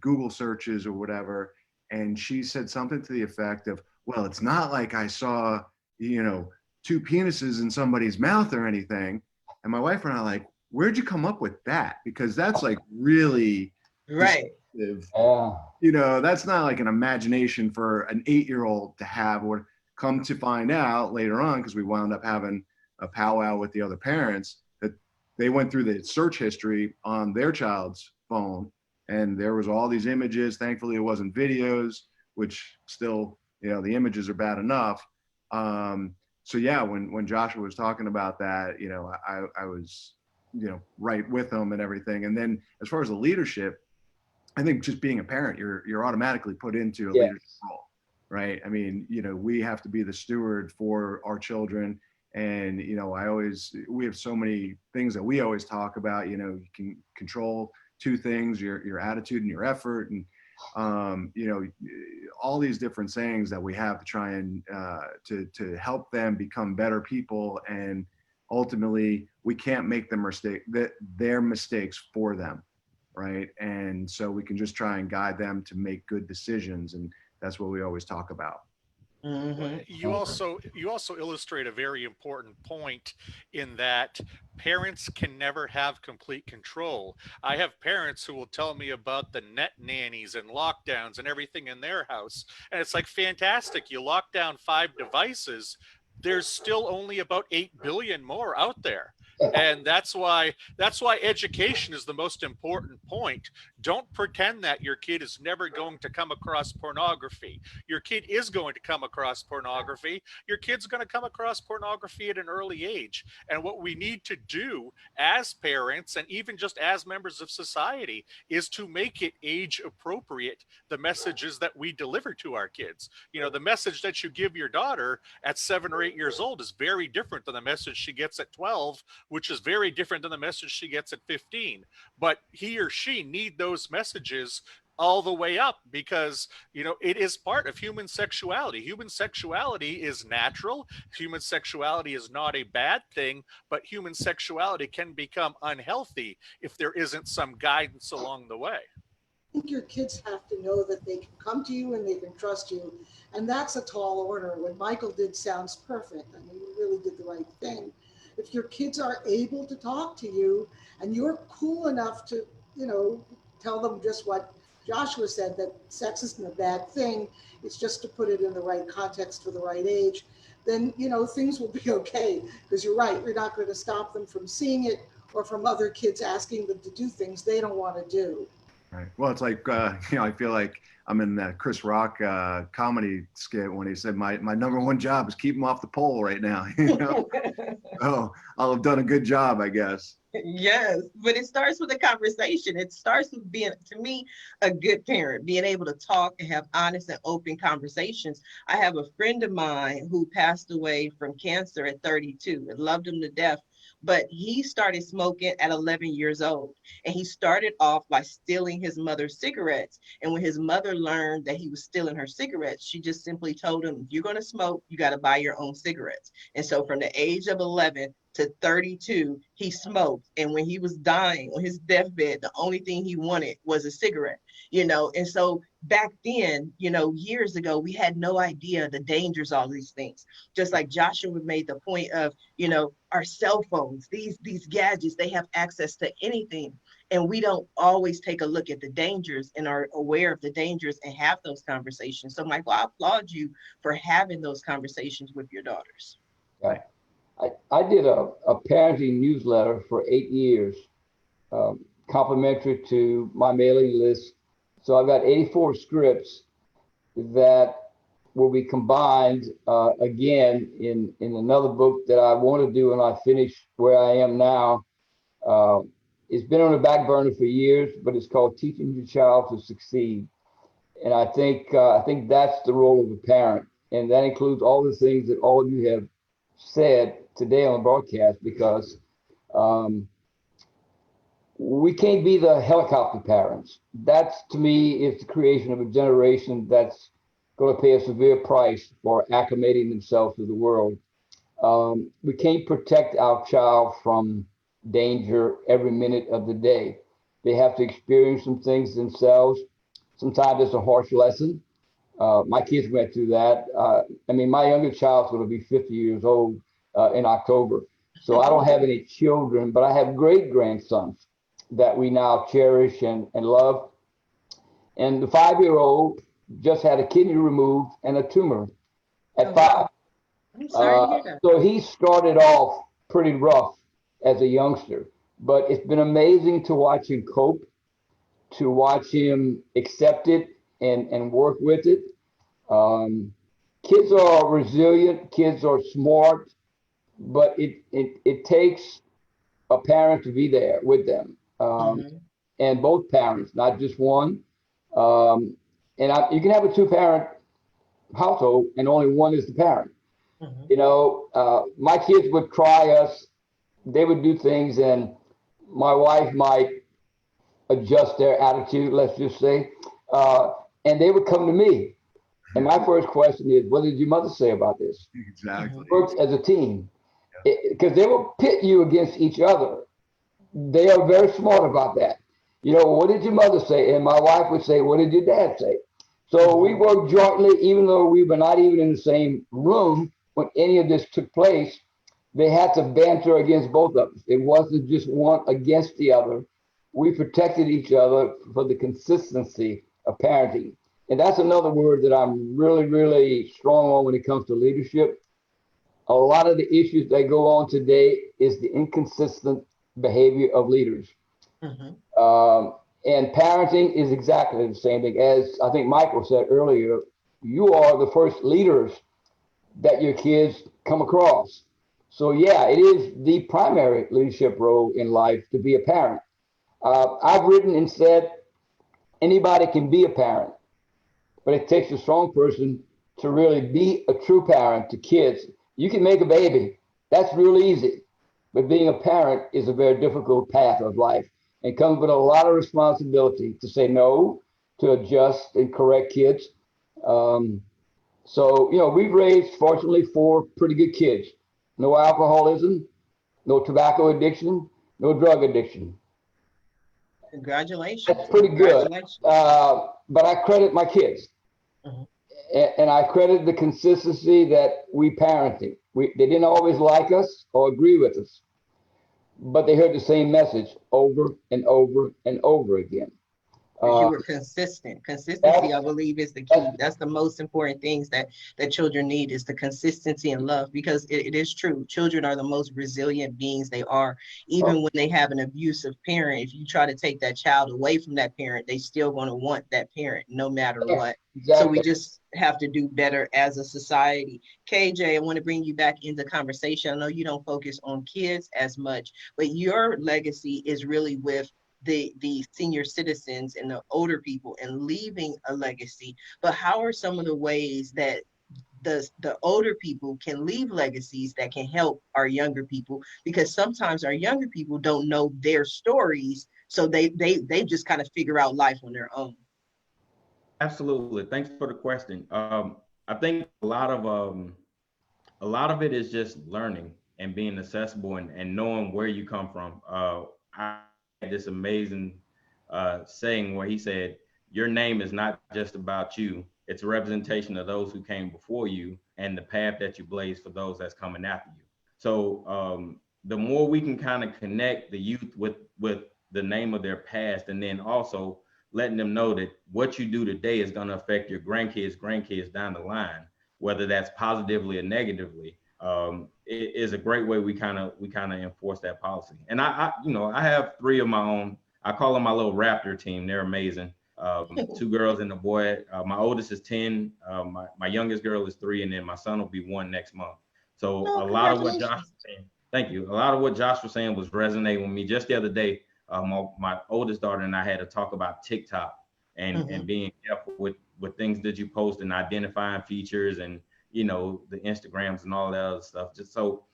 Google searches or whatever. And she said something to the effect of, well, it's not like I saw, 2 penises in somebody's mouth or anything. And my wife and I are like, where'd you come up with that? Because that's like really Right. That's not like an imagination for an 8-year-old to have, or come to find out later on, because we wound up having a powwow with the other parents, that they went through the search history on their child's phone, and there was all these images. Thankfully, it wasn't videos, which still, the images are bad enough. So yeah, when Joshua was talking about that, I was, right with him and everything. And then as far as the leadership, I think just being a parent, you're automatically put into a leadership role, right? I mean, we have to be the steward for our children. And, we have so many things that we always talk about. You can control 2 things, your attitude and your effort. And, all these different sayings that we have to try and to help them become better people. And ultimately, we can't make their mistakes for them, right? And so we can just try and guide them to make good decisions. And that's what we always talk about. Mhm. You also illustrate a very important point in that parents can never have complete control. I have parents who will tell me about the net nannies and lockdowns and everything in their house, and it's like fantastic. You lock down 5 devices, there's still only about 8 billion more out there. And that's why education is the most important point. Don't pretend that your kid is never going to come across pornography. Your kid is going to come across pornography. Your kid's going to come across pornography at an early age. And what we need to do as parents and even just as members of society is to make it age appropriate, the messages that we deliver to our kids. You know, the message that you give your daughter at 7 or 8 years old is very different than the message she gets at 12, which is very different than the message she gets at 15. But he or she need those messages all the way up because, you know, it is part of human sexuality. Human sexuality is natural. Human sexuality is not a bad thing, but human sexuality can become unhealthy if there isn't some guidance along the way. I think your kids have to know that they can come to you and they can trust you. And that's a tall order. What Michael did sounds perfect. I mean, he really did the right thing. If your kids are able to talk to you and you're cool enough to, tell them just what Joshua said, that sex isn't a bad thing, it's just to put it in the right context for the right age, then, things will be okay. Because you're right, you're not going to stop them from seeing it or from other kids asking them to do things they don't want to do. Right. Well, it's like, I feel like I'm in that Chris Rock comedy skit when he said, my number one job is keep him off the pole right now. Oh, I'll have done a good job, I guess. Yes, but it starts with a conversation. It starts with being, to me, a good parent, being able to talk and have honest and open conversations. I have a friend of mine who passed away from cancer at 32. I loved him to death, but he started smoking at 11 years old. And he started off by stealing his mother's cigarettes. And when his mother learned that he was stealing her cigarettes, she just simply told him, if you're going to smoke, you got to buy your own cigarettes. And so from the age of 11 to 32, he smoked. And when he was dying on his deathbed, the only thing he wanted was a cigarette, And so back then, years ago, we had no idea the dangers of all these things. Just like Joshua made the point of, our cell phones, these gadgets, they have access to anything. And we don't always take a look at the dangers and are aware of the dangers and have those conversations. So Michael, I applaud you for having those conversations with your daughters. Yeah. I did a parenting newsletter for 8 years, complimentary to my mailing list. So I've got 84 scripts that will be combined again in another book that I want to do when I finish where I am now. It's been on the back burner for years, but it's called Teaching Your Child to Succeed. And I think that's the role of a parent. And that includes all the things that all of you have said today on the broadcast, because we can't be the helicopter parents. That's, to me, is the creation of a generation that's going to pay a severe price for acclimating themselves to the world. We can't protect our child from danger every minute of the day. They have to experience some things themselves. Sometimes it's a harsh lesson. My kids went through that. My younger child's going to be 50 years old in October. So I don't have any children, but I have great grandsons that we now cherish and love. And the 5-year-old just had a kidney removed and a tumor at 5. I'm sorry to hear that. So he started off pretty rough as a youngster, but it's been amazing to watch him cope, to watch him accept it and work with it. Kids are resilient, kids are smart, but it takes a parent to be there with them, and both parents, not just one. You can have a 2-parent household and only one is the parent. My kids would try us, they would do things, and my wife might adjust their attitude, let's just say, and they would come to me. And my first question is, what did your mother say about this? Exactly. It works as a team, because they will pit you against each other. They are very smart about that. You know, what did your mother say? And my wife would say, what did your dad say? So we worked jointly, even though we were not even in the same room when any of this took place. They had to banter against both of us. It wasn't just one against the other. We protected each other for the consistency of parenting. And that's another word that I'm really, really strong on when it comes to leadership. A lot of the issues that go on today is the inconsistent behavior of leaders. Mm-hmm. And parenting is exactly the same thing. As I think Michael said earlier, you are the first leaders that your kids come across. So, yeah, it is the primary leadership role in life to be a parent. I've written and said anybody can be a parent, but it takes a strong person to really be a true parent to kids. You can make a baby, that's real easy. But being a parent is a very difficult path of life and comes with a lot of responsibility to say no, to adjust and correct kids. Um, so, you know, we've raised, fortunately, 4 pretty good kids. No alcoholism, no tobacco addiction, no drug addiction. Congratulations. That's pretty good. Congratulations. But I credit my kids. Mhm. And I credit the consistency that we parenting. They didn't always like us or agree with us, but they heard the same message over and over and over again. Because you Uh, were consistent. Consistency, I that's, believe, is the key. that's That's the most important things that children need is the consistency and love. Because it is true, children are the most resilient beings they are. Even when they have an abusive parent, if you try to take that child away from that parent, they still going to want that parent no matter yes, what. So we exactly. just have to do better as a society. KJ, I want to bring you back into conversation. I know you don't focus on kids as much, but your legacy is really with the senior citizens and the older people and leaving a legacy. But how are some of the ways that the older people can leave legacies that can help our younger people? Because sometimes our younger people don't know their stories, so they just kind of figure out life on their own. Absolutely. Thanks for the question. I think a lot of it is just learning and being accessible and knowing where you come from. I had this amazing saying where he said, "Your name is not just about you; it's a representation of those who came before you and the path that you blaze for those that's coming after you." So the more we can kind of connect the youth with the name of their past, and then also letting them know that what you do today is going to affect your grandkids down the line, whether that's positively or negatively, it is a great way we kind of enforce that policy. And I have 3 of my own. I call them my little Raptor team. They're amazing. 2 girls and a boy. My oldest is 10. My youngest girl is 3, and then my son will be 1 next month. So Oh, a lot of what Josh congratulations. was saying, thank you. A lot of what Josh was saying was resonating with me. Just the other day, my oldest daughter and I had to talk about TikTok and Mm-hmm. being careful with things that you post and identifying features and the Instagrams and all that other stuff. Just so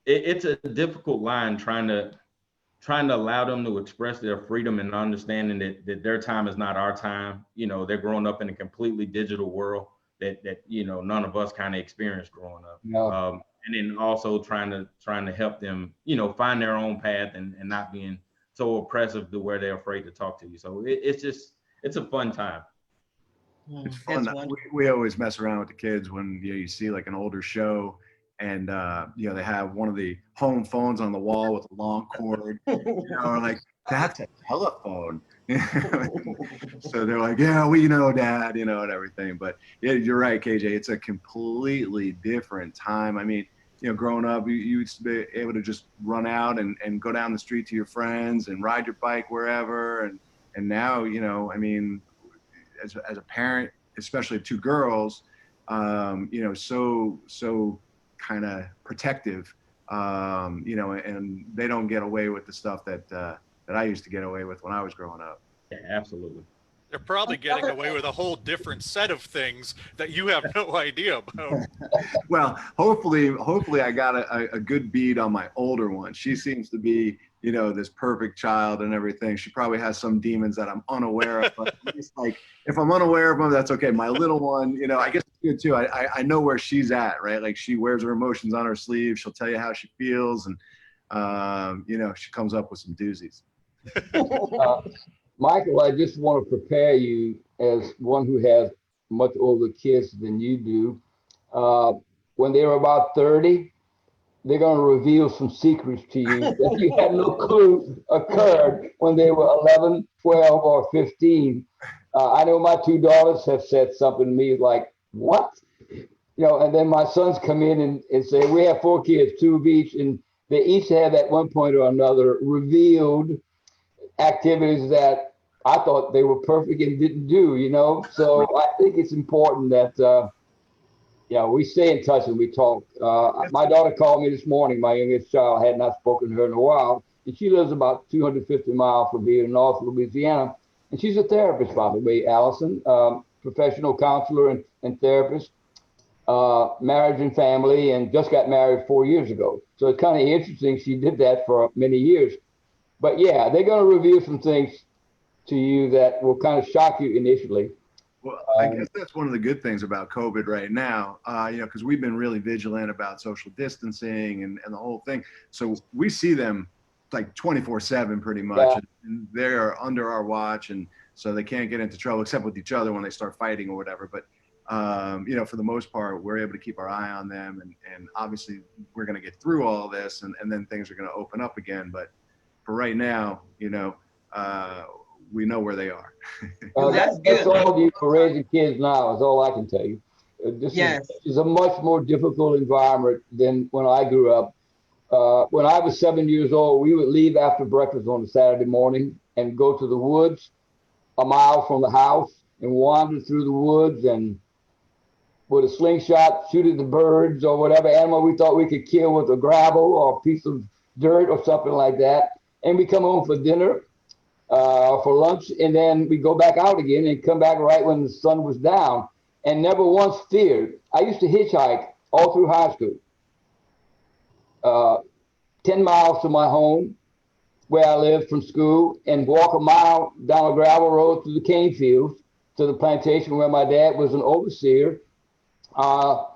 it's a difficult line trying to allow them to express their freedom and understanding that their time is not our time. They're growing up in a completely digital world that none of us kind of experienced growing up. You know, And then also trying to help them, find their own path and not being so oppressive to where they're afraid to talk to you. So it's a fun time. It's fun. That's wonderful. We always mess around with the kids when you see like an older show and they have one of the home phones on the wall with a long cord, or like that's a telephone. So they're like, yeah, we know, Dad, and everything. But yeah, you're right, KJ. It's a completely different time. I mean, growing up, you used to be able to just run out and go down the street to your friends and ride your bike wherever. And now, I mean, as a parent, especially of 2 girls, so kind of protective, and they don't get away with the stuff that I used to get away with when I was growing up. Yeah, absolutely. They're probably getting away with a whole different set of things that you have no idea about. Well, hopefully I got a good bead on my older one. She seems to be, this perfect child and everything. She probably has some demons that I'm unaware of, but at least, like, if I'm unaware of them, that's okay. My little one, I guess it's good too. I know where she's at, right? Like, she wears her emotions on her sleeve. She'll tell you how she feels, and she comes up with some doozies. Michael, I just want to prepare you as one who has much older kids than you do. When they're about 30, they're going to reveal some secrets to you that you had no clue occurred when they were 11, 12, or 15. I know my two daughters have said something to me like, what? You know, and then my sons come in and say, we have four kids, two of each, and they each have at one point or another revealed activities that I thought they were perfect and didn't do, you know? So I think it's important that, we stay in touch and we talk. My daughter called me this morning, my youngest child. I had not spoken to her in a while. And she lives about 250 miles from here in North Louisiana. And she's a therapist, by the way, Allison, professional counselor and therapist, marriage and family, and just got married 4 years ago. So it's kind of interesting. She did that for many years. But yeah, they're going to reveal some things to you that will kind of shock you initially. Well, I guess that's one of the good things about COVID right now, because we've been really vigilant about social distancing and the whole thing. So we see them like 24/7 pretty much. Yeah. And they're under our watch. And so they can't get into trouble except with each other when they start fighting or whatever. But, for the most part, we're able to keep our eye on them. And obviously, we're going to get through all this and then things are going to open up again. But for right now, we know where they are. That's all you for raising kids now is all I can tell you. This is a much more difficult environment than when I grew up. When I was 7 years old, we would leave after breakfast on a Saturday morning and go to the woods a mile from the house and wander through the woods and with a slingshot shoot at the birds or whatever animal we thought we could kill with a gravel or a piece of dirt or something like that. And we come home for dinner. For lunch, and then we go back out again and come back right when the sun was down, and never once feared. I used to hitchhike all through high school, 10 miles to my home where I lived from school, and walk a mile down a gravel road through the cane fields to the plantation where my dad was an overseer. I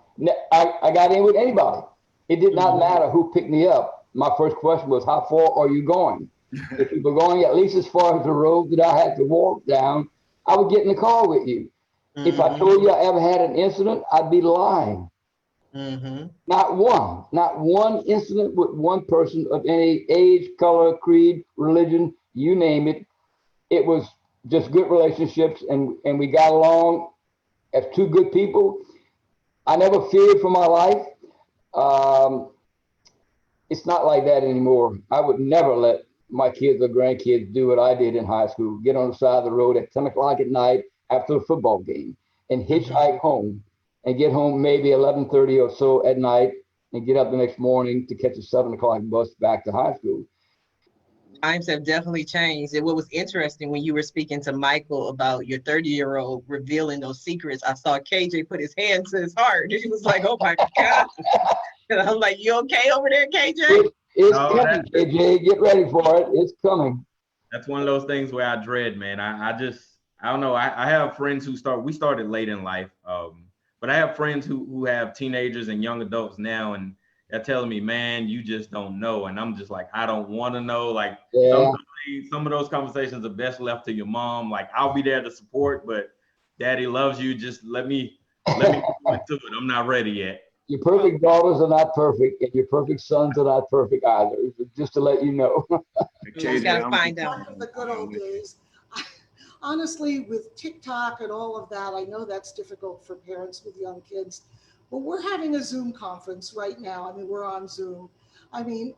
got in with anybody. It did not matter who picked me up. My first question was, how far are you going? If you were going at least as far as the road that I had to walk down, I would get in the car with you. If I told you I ever had an incident, I'd be lying. Not one incident with one person of any age, color, creed, religion, you name it. It was just good relationships, and we got along as two good people. I never feared for my life. It's not like that anymore. I would never let my kids or grandkids do what I did in high school, get on the side of the road at 10 o'clock at night after a football game and hitchhike home and get home maybe 11:30 or so at night and get up the next morning to catch a 7 o'clock bus back to high school. Times have definitely changed. And what was interesting when you were speaking to Michael about your 30-year-old revealing those secrets, I saw KJ put his hand to his heart. He was like, oh my God. And I'm like, you okay over there, KJ? It's coming, KJ. Get ready for it. It's coming. That's one of those things where I dread, man. I don't know. I have friends we started late in life. But I have friends who have teenagers and young adults now, and they're telling me, man, you just don't know. And I'm just like, I don't want to know. Like some of those conversations are best left to your mom. Like, I'll be there to support, but daddy loves you. Just let me go into it. I'm not ready yet. Your perfect daughters are not perfect, and your perfect sons are not perfect either. Just to let you know. Just gotta find out. One of the good old days. Honestly, with TikTok and all of that, I know that's difficult for parents with young kids. But we're having a Zoom conference right now. I mean, we're on Zoom. I mean,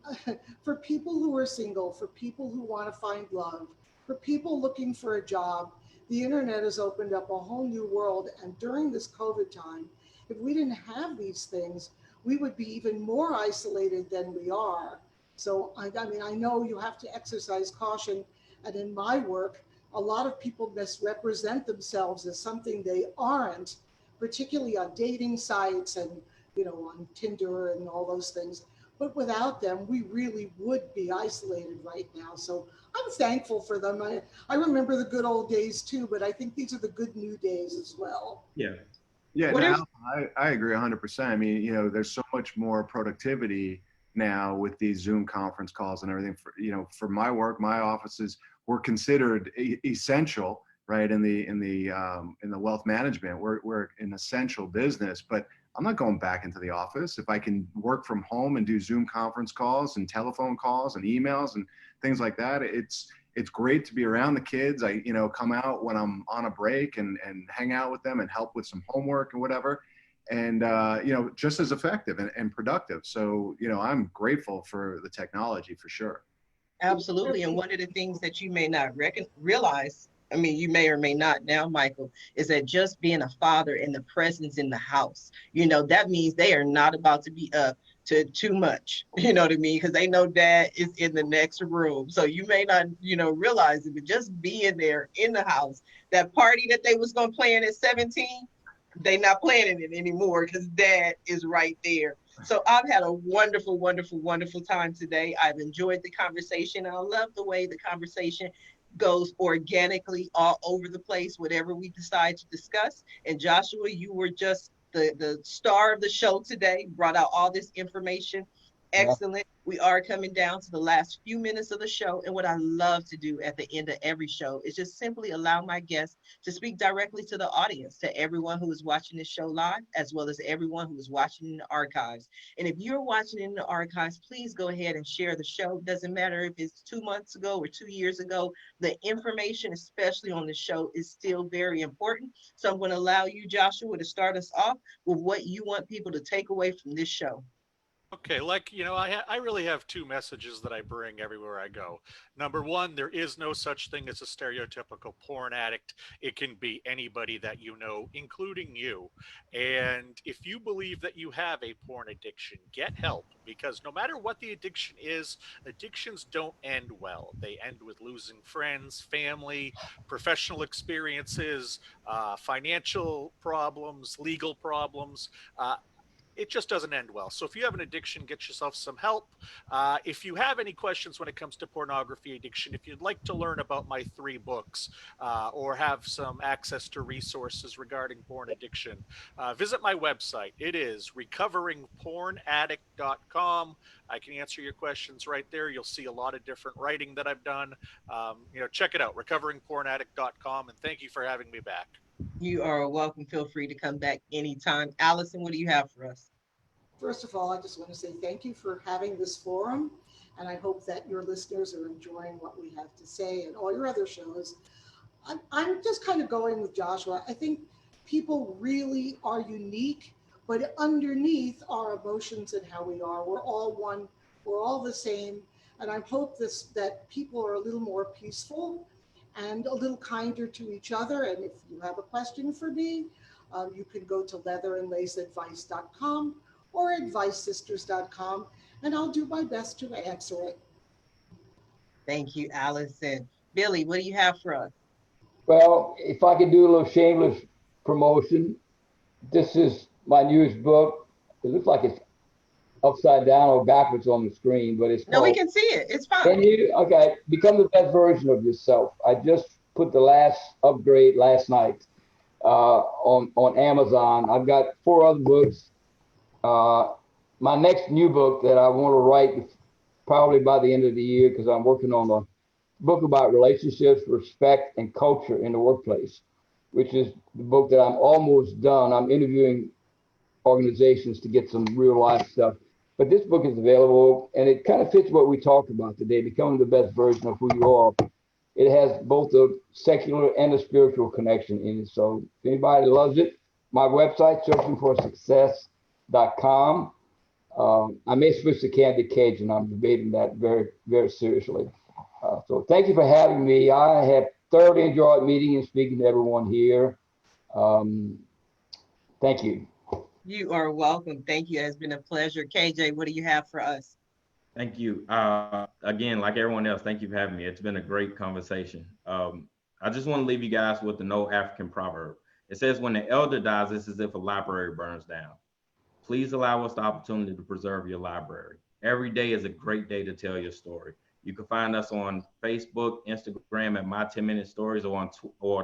for people who are single, for people who want to find love, for people looking for a job, the internet has opened up a whole new world. And during this COVID time, if we didn't have these things, we would be even more isolated than we are. So, I mean, I know you have to exercise caution. And in my work, a lot of people misrepresent themselves as something they aren't, particularly on dating sites and, on Tinder and all those things. But without them, we really would be isolated right now. So I'm thankful for them. I remember the good old days too, but I think these are the good new days as well. Yeah. Yeah, no, I agree 100%. I mean, there's so much more productivity, now with these Zoom conference calls and everything. For, you know, for my work, my offices were considered essential, right? In the wealth management, we're an essential business, but I'm not going back into the office. If I can work from home and do Zoom conference calls and telephone calls and emails and things like that, it's great to be around the kids. I, you know, come out when I'm on a break and hang out with them and help with some homework and whatever. And, you know, just as effective and productive. So, you know, I'm grateful for the technology for sure. Absolutely. And one of the things that you may not realize, I mean, you may or may not now, Michael, is that just being a father and the presence in the house, you know, that means they are not about to be up to too much, you know what I mean? Because they know dad is in the next room. So you may not, you know, realize it, but just being there in the house, that party that they was going to plan at 17, they not planning it anymore because dad is right there. So I've had a wonderful, wonderful, wonderful time today. I've enjoyed the conversation. I love the way the conversation goes organically all over the place, whatever we decide to discuss. And Joshua, you were just the star of the show today, brought out all this information. Yeah. Excellent. We are coming down to the last few minutes of the show. And what I love to do at the end of every show is just simply allow my guests to speak directly to the audience, to everyone who is watching this show live, as well as everyone who is watching in the archives. And if you're watching in the archives, please go ahead and share the show. Doesn't matter if it's 2 months ago or 2 years ago, the information, especially on the show, is still very important. So I'm going to allow you, Joshua, to start us off with what you want people to take away from this show. Okay, like, you know, I really have two messages that I bring everywhere I go. Number one, there is no such thing as a stereotypical porn addict. It can be anybody that you know, including you. And if you believe that you have a porn addiction, get help, because no matter what the addiction is, addictions don't end well. They end with losing friends, family, professional experiences, financial problems, legal problems. It just doesn't end well. So if you have an addiction, get yourself some help. If you have any questions when it comes to pornography addiction, if you'd like to learn about my 3 books or have some access to resources regarding porn addiction, visit my website. It is recoveringpornaddict.com. I can answer your questions right there. You'll see a lot of different writing that I've done. You know, check it out, recoveringpornaddict.com. And thank you for having me back. You are welcome. Feel free to come back anytime. Allison, what do you have for us? First of all, I just want to say thank you for having this forum, and I hope that your listeners are enjoying what we have to say and all your other shows. I'm just kind of going with Joshua. I think people really are unique, but underneath our emotions and how we are, we're all one, we're all the same. And I hope that people are a little more peaceful and a little kinder to each other. And if you have a question for me, you can go to leatherandlaceadvice.com or advicesisters.com, and I'll do my best to answer it. Thank you, Allison. Billy, what do you have for us? Well, if I could do a little shameless promotion, this is my newest book. It looks like it's upside down or backwards on the screen, but it's No, we called, can see it. It's can fine. you? Okay, become the best version of yourself. I just put the last upgrade last night on Amazon. I've got 4 other books. My next new book that I want to write probably by the end of the year, because I'm working on a book about relationships, respect, and culture in the workplace, which is the book that I'm almost done. I'm interviewing organizations to get some real life stuff. But this book is available, and it kind of fits what we talked about today, becoming the best version of who you are. It has both a secular and a spiritual connection in it. So if anybody loves it, my website, searchingforsuccess.com. I may switch to Candid Cajun. I'm debating that very, very seriously. So thank you for having me. I have thoroughly enjoyed meeting and speaking to everyone here. Thank you. You are welcome. Thank you. It has been a pleasure. KJ, what do you have for us? Thank you. Again, like everyone else, thank you for having me. It's been a great conversation. I just want to leave you guys with an old African proverb. It says, when the elder dies, it's as if a library burns down. Please allow us the opportunity to preserve your library. Every day is a great day to tell your story. You can find us on Facebook, Instagram at My 10 Minute Stories, or on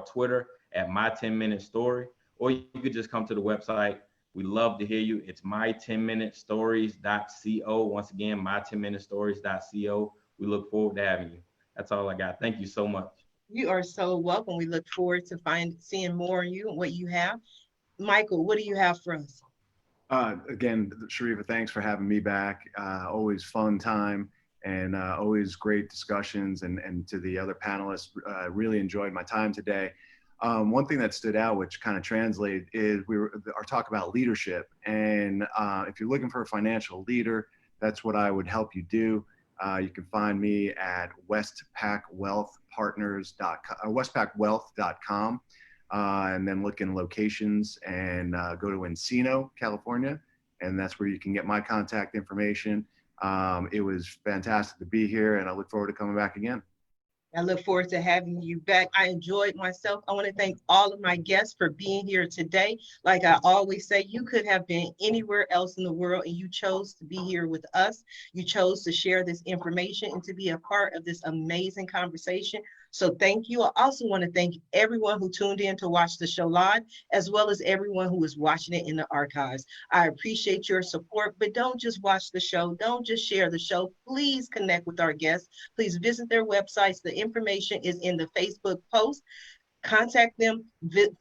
Twitter at My 10 Minute Story, or you could just come to the website, We love to hear you. It's my10minutestories.co. Once again, my10minutestories.co. We look forward to having you. That's all I got. Thank you so much. You are so welcome. We look forward to seeing more of you and what you have. Michael, what do you have for us? Again, Sharifa, thanks for having me back. Always fun time and always great discussions. And to the other panelists, really enjoyed my time today. One thing that stood out, which kind of translated, is our talk about leadership. And if you're looking for a financial leader, that's what I would help you do. You can find me at westpackwealth.com, and then look in locations and go to Encino, California, and that's where you can get my contact information. It was fantastic to be here, and I look forward to coming back again. I look forward to having you back. I enjoyed myself. I want to thank all of my guests for being here today. Like I always say, you could have been anywhere else in the world and you chose to be here with us. You chose to share this information and to be a part of this amazing conversation. So thank you. I also want to thank everyone who tuned in to watch the show live, as well as everyone who is watching it in the archives. I appreciate your support, but don't just watch the show. Don't just share the show. Please connect with our guests. Please visit their websites. The information is in the Facebook post. Contact them,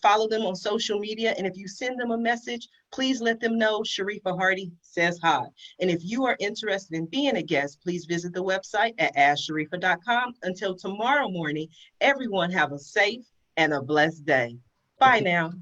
follow them on social media. And if you send them a message, please let them know Sharifa Hardy says hi. And if you are interested in being a guest, please visit the website at asksharifa.com. Until tomorrow morning, everyone have a safe and a blessed day. Bye now.